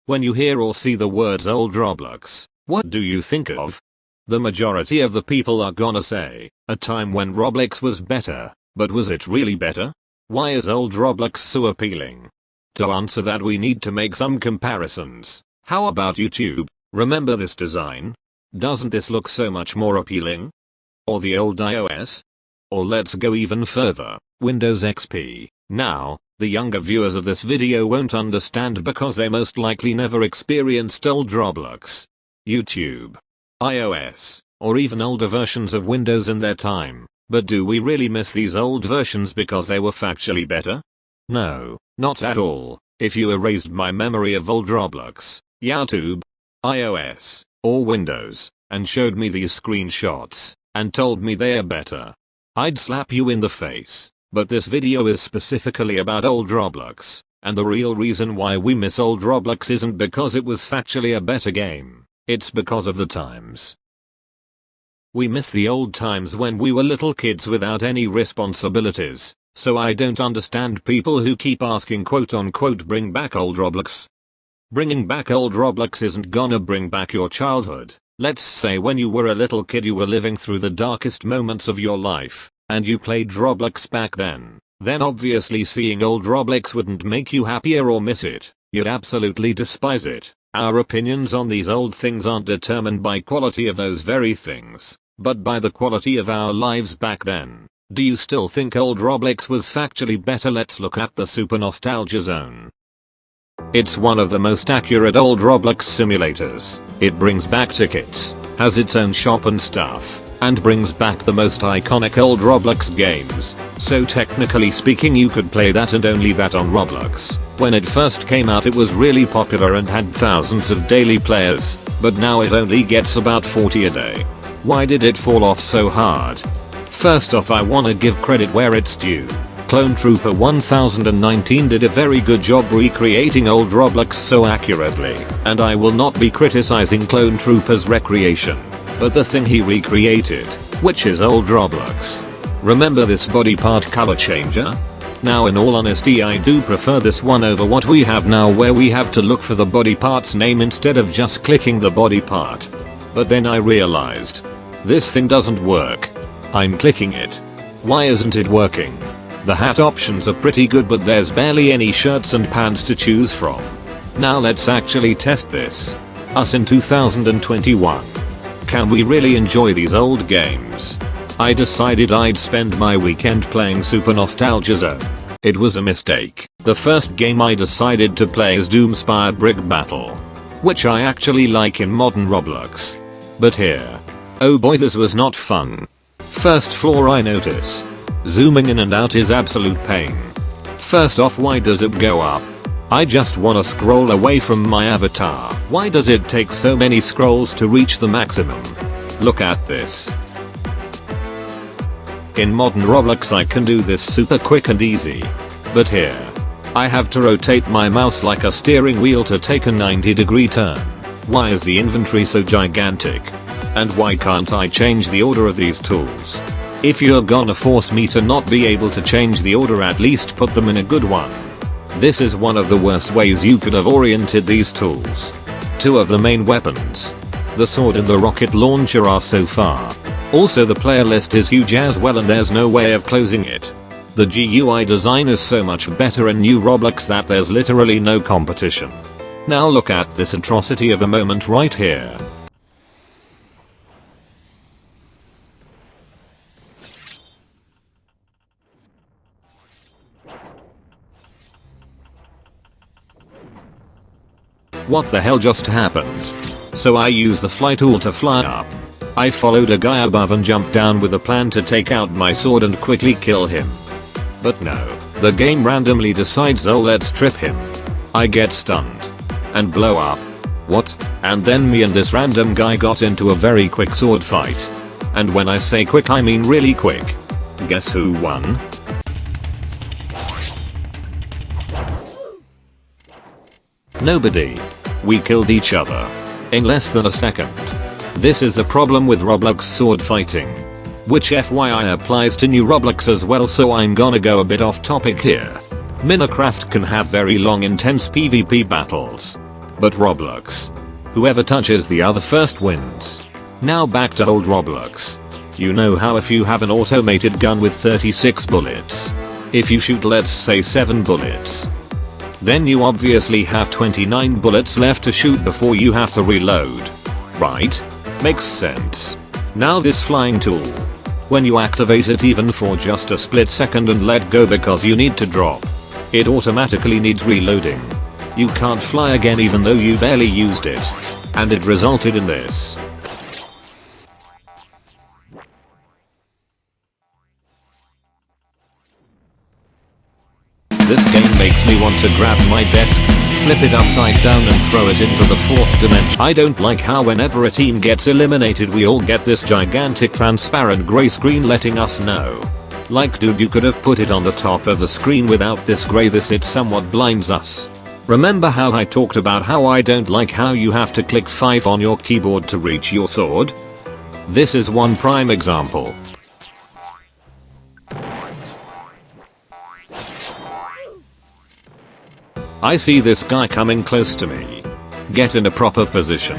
When you hear or see the words old Roblox, what do you think of? The majority of the people are gonna say, a time when Roblox was better, but was it really better? Why is old Roblox so appealing? To answer that we need to make some comparisons. How about YouTube? Remember this design? Doesn't this look so much more appealing? Or the old iOS? Or let's go even further, Windows XP. Now, the younger viewers of this video won't understand because they most likely never experienced old Roblox, YouTube, iOS, or even older versions of Windows in their time. But do we really miss these old versions because they were factually better? No, not at all. If you erased my memory of old Roblox, YouTube, iOS, or Windows, and showed me these screenshots, and told me they are better, I'd slap you in the face. But this video is specifically about old Roblox, and the real reason why we miss old Roblox isn't because it was factually a better game, it's because of the times. We miss the old times when we were little kids without any responsibilities, so I don't understand people who keep asking quote unquote bring back old Roblox. Bringing back old Roblox isn't gonna bring back your childhood. Let's say when you were a little kid you were living through the darkest moments of your life, and you played Roblox back then obviously seeing old Roblox wouldn't make you happier or miss it, you'd absolutely despise it. Our opinions on these old things aren't determined by quality of those very things, but by the quality of our lives back then. Do you still think old Roblox was factually better? Let's look at the Super Nostalgia Zone. It's one of the most accurate old Roblox simulators. It brings back tickets, has its own shop and stuff, and brings back the most iconic old Roblox games. So technically speaking you could play that and only that on Roblox. When it first came out it was really popular and had thousands of daily players, but now it only gets about 40 a day. Why did it fall off so hard? First off, I wanna give credit where it's due. Clone Trooper 1019 did a very good job recreating old Roblox so accurately, and I will not be criticizing Clone Trooper's recreation, but the thing he recreated, which is old Roblox. Remember this body part color changer? Now in all honesty I do prefer this one over what we have now where we have to look for the body part's name instead of just clicking the body part. But then I realized, this thing doesn't work. I'm clicking it. Why isn't it working? The hat options are pretty good but there's barely any shirts and pants to choose from. Now let's actually test this. Us in 2021. Can we really enjoy these old games? I decided I'd spend my weekend playing Super Nostalgia Zone. It was a mistake. The first game I decided to play is Doomspire Brick Battle, which I actually like in modern Roblox. But here, oh boy, this was not fun. First floor I notice. Zooming in and out is absolute pain. First off, why does it go up? I just wanna scroll away from my avatar. Why does it take so many scrolls to reach the maximum? Look at this. In modern Roblox I can do this super quick and easy. But here, I have to rotate my mouse like a steering wheel to take a 90-degree turn. Why is the inventory so gigantic? And why can't I change the order of these tools? If you're gonna force me to not be able to change the order, at least put them in a good one. This is one of the worst ways you could have oriented these tools. Two of the main weapons, the sword and the rocket launcher, are so far. Also the player list is huge as well and there's no way of closing it. The GUI design is so much better in new Roblox that there's literally no competition. Now look at this atrocity of a moment right here. What the hell just happened? So I used the fly tool to fly up. I followed a guy above and jumped down with a plan to take out my sword and quickly kill him. But no, the game randomly decides, oh let's trip him. I get stunned. And blow up. What? And then me and this random guy got into a very quick sword fight. And when I say quick I mean really quick. Guess who won? Nobody. We killed each other. In less than a second. This is the problem with Roblox sword fighting. Which FYI applies to new Roblox as well, so I'm gonna go a bit off topic here. Minecraft can have very long intense PvP battles. But Roblox. Whoever touches the other first wins. Now back to old Roblox. You know how if you have an automated gun with 36 bullets. If you shoot let's say 7 bullets. Then you obviously have 29 bullets left to shoot before you have to reload. Right? Makes sense. Now this flying tool. When you activate it even for just a split second and let go because you need to drop, it automatically needs reloading. You can't fly again even though you barely used it. And it resulted in this. This game makes me want to grab my desk, flip it upside down and throw it into the 4th dimension. I don't like how whenever a team gets eliminated we all get this gigantic transparent grey screen letting us know. Like dude, you could have put it on the top of the screen without this grey, it somewhat blinds us. Remember how I talked about how I don't like how you have to click 5 on your keyboard to reach your sword? This is one prime example. I see this guy coming close to me. Get in a proper position.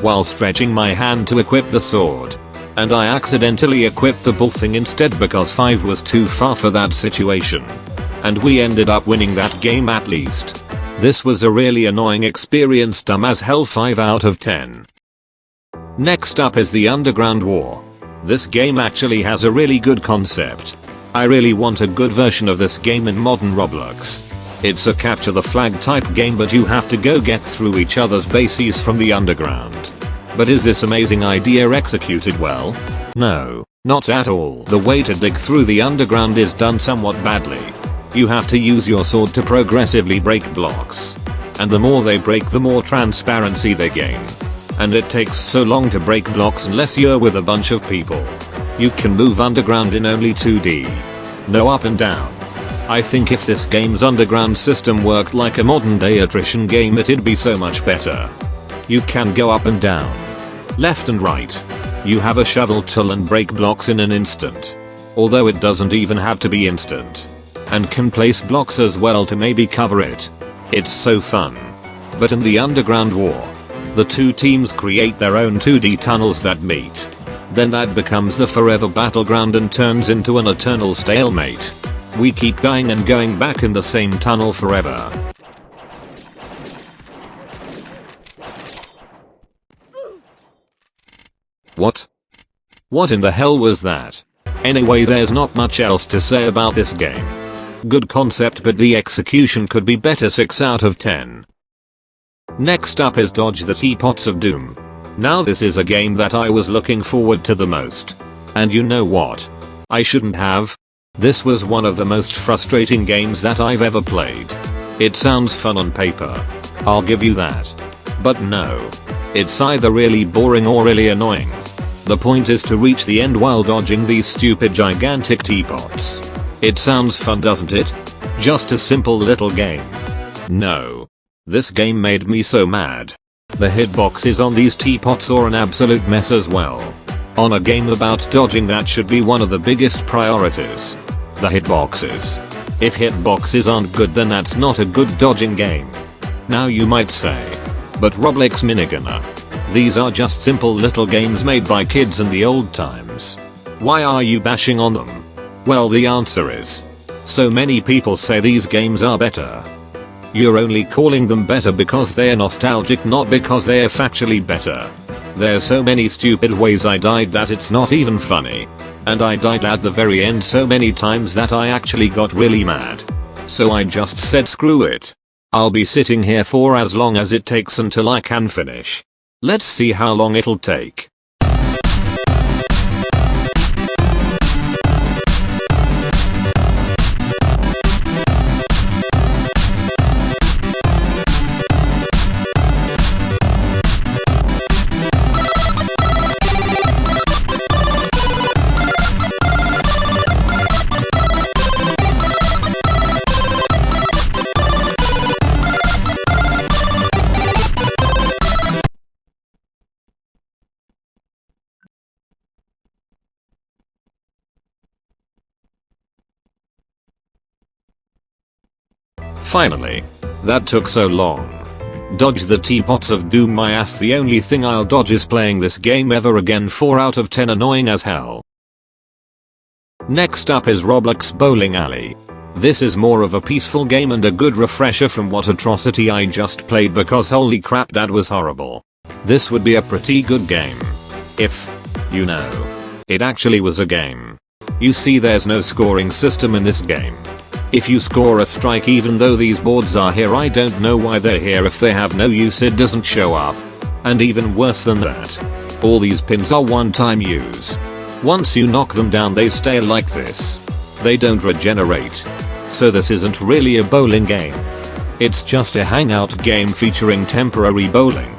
While stretching my hand to equip the sword. And I accidentally equipped the bull thing instead because 5 was too far for that situation. And we ended up winning that game at least. This was a really annoying experience, dumb as hell, 5 out of 10. Next up is the Underground War. This game actually has a really good concept. I really want a good version of this game in modern Roblox. It's a capture the flag type game but you have to go get through each other's bases from the underground. But is this amazing idea executed well? No, not at all. The way to dig through the underground is done somewhat badly. You have to use your sword to progressively break blocks. And the more they break the more transparency they gain. And it takes so long to break blocks unless you're with a bunch of people. You can move underground in only 2D. No up and down. I think if this game's underground system worked like a modern day attrition game it'd be so much better. You can go up and down. Left and right. You have a shovel tool and break blocks in an instant. Although it doesn't even have to be instant. And can place blocks as well to maybe cover it. It's so fun. But in the Underground War, the two teams create their own 2D tunnels that meet. Then that becomes the forever battleground and turns into an eternal stalemate. We keep going and going back in the same tunnel forever. What? What in the hell was that? Anyway, there's not much else to say about this game. Good concept but the execution could be better, 6 out of 10. Next up is Dodge the Teapots of Doom. Now this is a game that I was looking forward to the most. And you know what? I shouldn't have. This was one of the most frustrating games that I've ever played. It sounds fun on paper. I'll give you that. But no. It's either really boring or really annoying. The point is to reach the end while dodging these stupid gigantic teapots. It sounds fun, doesn't it? Just a simple little game. No. This game made me so mad. The hitboxes on these teapots are an absolute mess as well. On a game about dodging that should be one of the biggest priorities. The hitboxes. If hitboxes aren't good then that's not a good dodging game. Now you might say. But Roblox Minigana. These are just simple little games made by kids in the old times. Why are you bashing on them? Well, the answer is. So many people say these games are better. You're only calling them better because they're nostalgic, not because they're factually better. There's so many stupid ways I died that it's not even funny. And I died at the very end so many times that I actually got really mad. So I just said screw it. I'll be sitting here for as long as it takes until I can finish. Let's see how long it'll take. Finally. That took so long. Dodge the teapots of doom my ass. The only thing I'll dodge is playing this game ever again. 4 out of 10 annoying as hell. Next up is Roblox Bowling Alley. This is more of a peaceful game and a good refresher from what atrocity I just played, because holy crap that was horrible. This would be a pretty good game. If, you know, it actually was a game. You see, there's no scoring system in this game. If you score a strike, even though these boards are here, I don't know why they're here. If they have no use, it doesn't show up. And even worse than that, all these pins are one-time use. Once you knock them down, they stay like this. They don't regenerate. So this isn't really a bowling game. It's just a hangout game featuring temporary bowling.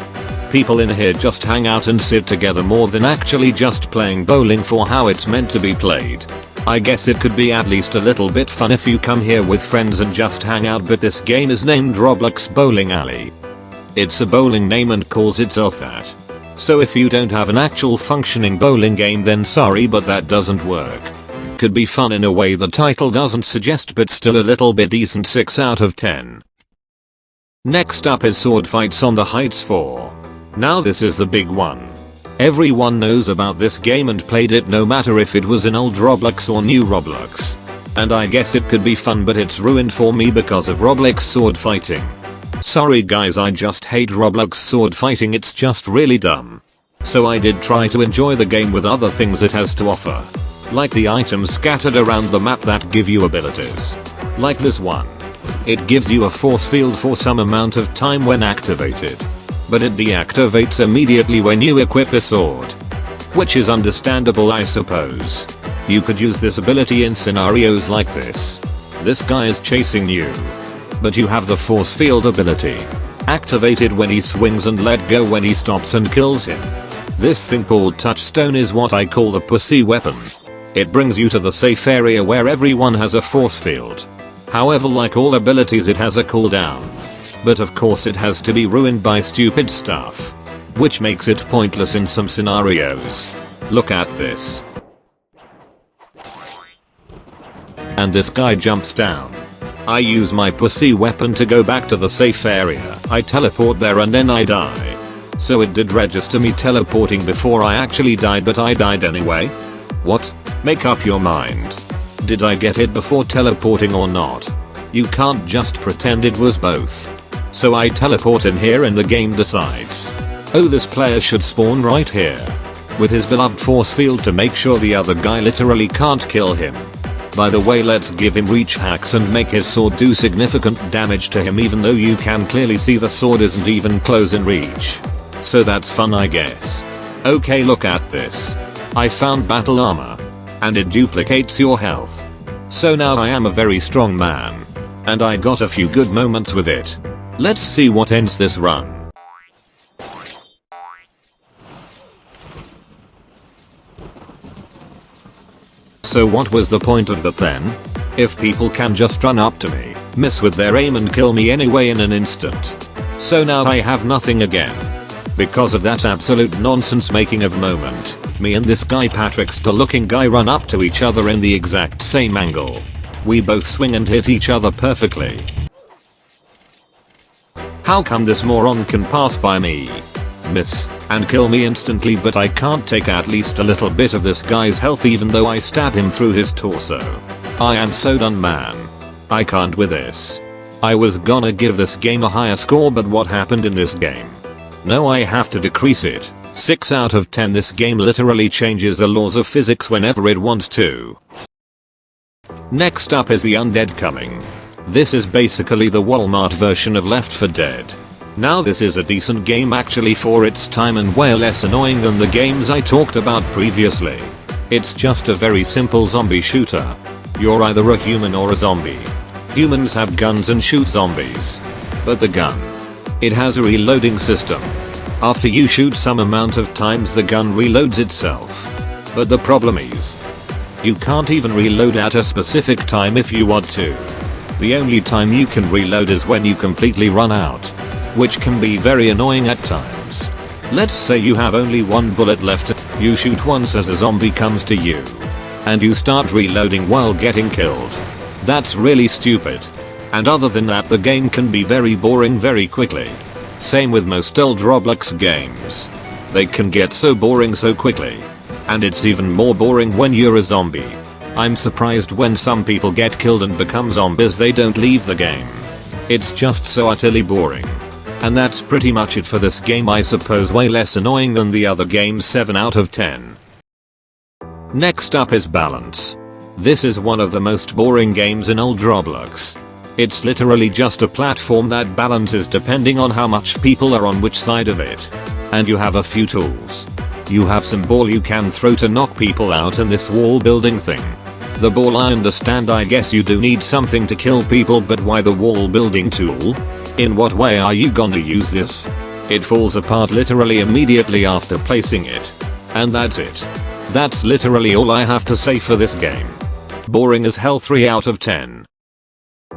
People in here just hang out and sit together more than actually just playing bowling for how it's meant to be played. I guess it could be at least a little bit fun if you come here with friends and just hang out, but this game is named Roblox Bowling Alley. It's a bowling name and calls itself that. So if you don't have an actual functioning bowling game, then sorry, but that doesn't work. Could be fun in a way the title doesn't suggest, but still a little bit decent. 6 out of 10. Next up is Sword Fights on the Heights 4. Now this is the big one. Everyone knows about this game and played it, no matter if it was in old Roblox or new Roblox. And I guess it could be fun, but it's ruined for me because of Roblox sword fighting. Sorry guys, I just hate Roblox sword fighting, it's just really dumb. So I did try to enjoy the game with other things it has to offer. Like the items scattered around the map that give you abilities. Like this one. It gives you a force field for some amount of time when activated. But it deactivates immediately when you equip a sword. Which is understandable, I suppose. You could use this ability in scenarios like this. This guy is chasing you. But you have the force field ability. Activated when he swings and let go when he stops and kills him. This thing called touchstone is what I call the pussy weapon. It brings you to the safe area where everyone has a force field. However, like all abilities, it has a cooldown. But of course it has to be ruined by stupid stuff. Which makes it pointless in some scenarios. Look at this. And this guy jumps down. I use my pussy weapon to go back to the safe area. I teleport there and then I die. So it did register me teleporting before I actually died, but I died anyway? What? Make up your mind. Did I get it before teleporting or not? You can't just pretend it was both. So I teleport in here and the game decides, oh, this player should spawn right here. With his beloved force field to make sure the other guy literally can't kill him. By the way, let's give him reach hacks and make his sword do significant damage to him, even though you can clearly see the sword isn't even close in reach. So that's fun, I guess. Okay, look at this. I found battle armor. And it duplicates your health. So now I am a very strong man. And I got a few good moments with it. Let's see what ends this run. So what was the point of that then? If people can just run up to me, miss with their aim and kill me anyway in an instant. So now I have nothing again. Because of that absolute nonsense making of moment, me and this guy Patrickster looking guy run up to each other in the exact same angle. We both swing and hit each other perfectly. How come this moron can pass by me, miss, and kill me instantly, but I can't take at least a little bit of this guy's health even though I stab him through his torso? I am so done, man. I can't with this. I was gonna give this game a higher score, but what happened in this game? No, I have to decrease it. 6 out of 10. This game literally changes the laws of physics whenever it wants to. Next up is the Undead Coming. This is basically the Walmart version of Left 4 Dead. Now this is a decent game actually for its time and way less annoying than the games I talked about previously. It's just a very simple zombie shooter. You're either a human or a zombie. Humans have guns and shoot zombies. But the gun, it has a reloading system. After you shoot some amount of times, the gun reloads itself. But the problem is, you can't even reload at a specific time if you want to. The only time you can reload is when you completely run out, which can be very annoying at times. Let's say you have only one bullet left, you shoot once as a zombie comes to you, and you start reloading while getting killed. That's really stupid. And other than that, the game can be very boring very quickly. Same with most old Roblox games. They can get so boring so quickly. And it's even more boring when you're a zombie. I'm surprised when some people get killed and become zombies they don't leave the game. It's just so utterly boring. And that's pretty much it for this game, I suppose. Way less annoying than the other games, 7 out of 10. Next up is Balance. This is one of the most boring games in old Roblox. It's literally just a platform that balances depending on how much people are on which side of it. And you have a few tools. You have some ball you can throw to knock people out and this wall building thing. The ball, I understand, I guess you do need something to kill people, but why the wall building tool? In what way are you gonna use this? It falls apart literally immediately after placing it. And that's it. That's literally all I have to say for this game. Boring as hell, 3 out of 10.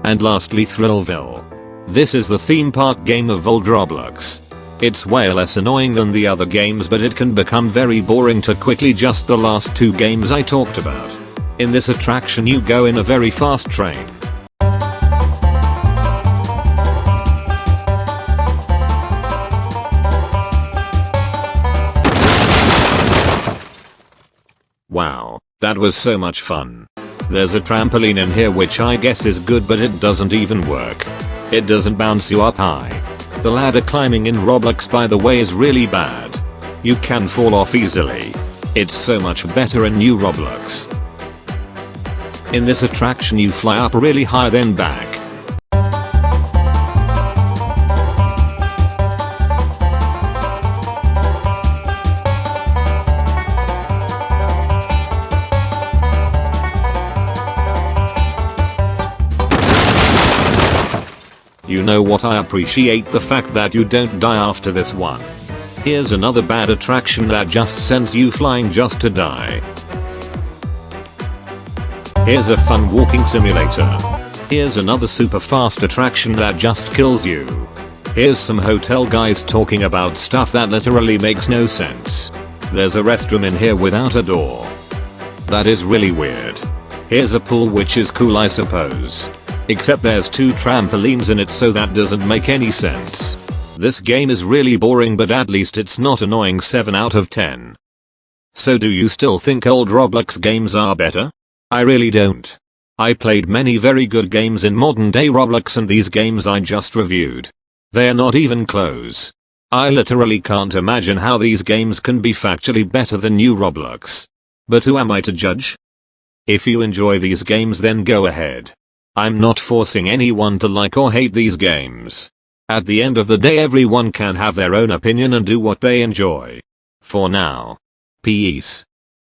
And lastly, Thrillville. This is the theme park game of old Roblox. It's way less annoying than the other games, but it can become very boring to quickly, just the last 2 games I talked about. In this attraction you go in a very fast train. Wow, that was so much fun. There's a trampoline in here which I guess is good, but it doesn't even work. It doesn't bounce you up high. The ladder climbing in Roblox, by the way, is really bad. You can fall off easily. It's so much better in new Roblox. In this attraction you fly up really high then back. You know what, I appreciate the fact that you don't die after this one. Here's another bad attraction that just sends you flying just to die. Here's a fun walking simulator. Here's another super fast attraction that just kills you. Here's some hotel guys talking about stuff that literally makes no sense. There's a restroom in here without a door. That is really weird. Here's a pool which is cool, I suppose. Except there's 2 trampolines in it, so that doesn't make any sense. This game is really boring, but at least it's not annoying, 7 out of 10. So do you still think old Roblox games are better? I really don't. I played many very good games in modern day Roblox, and these games I just reviewed, they're not even close. I literally can't imagine how these games can be factually better than new Roblox. But who am I to judge? If you enjoy these games then go ahead. I'm not forcing anyone to like or hate these games. At the end of the day everyone can have their own opinion and do what they enjoy. For now. Peace.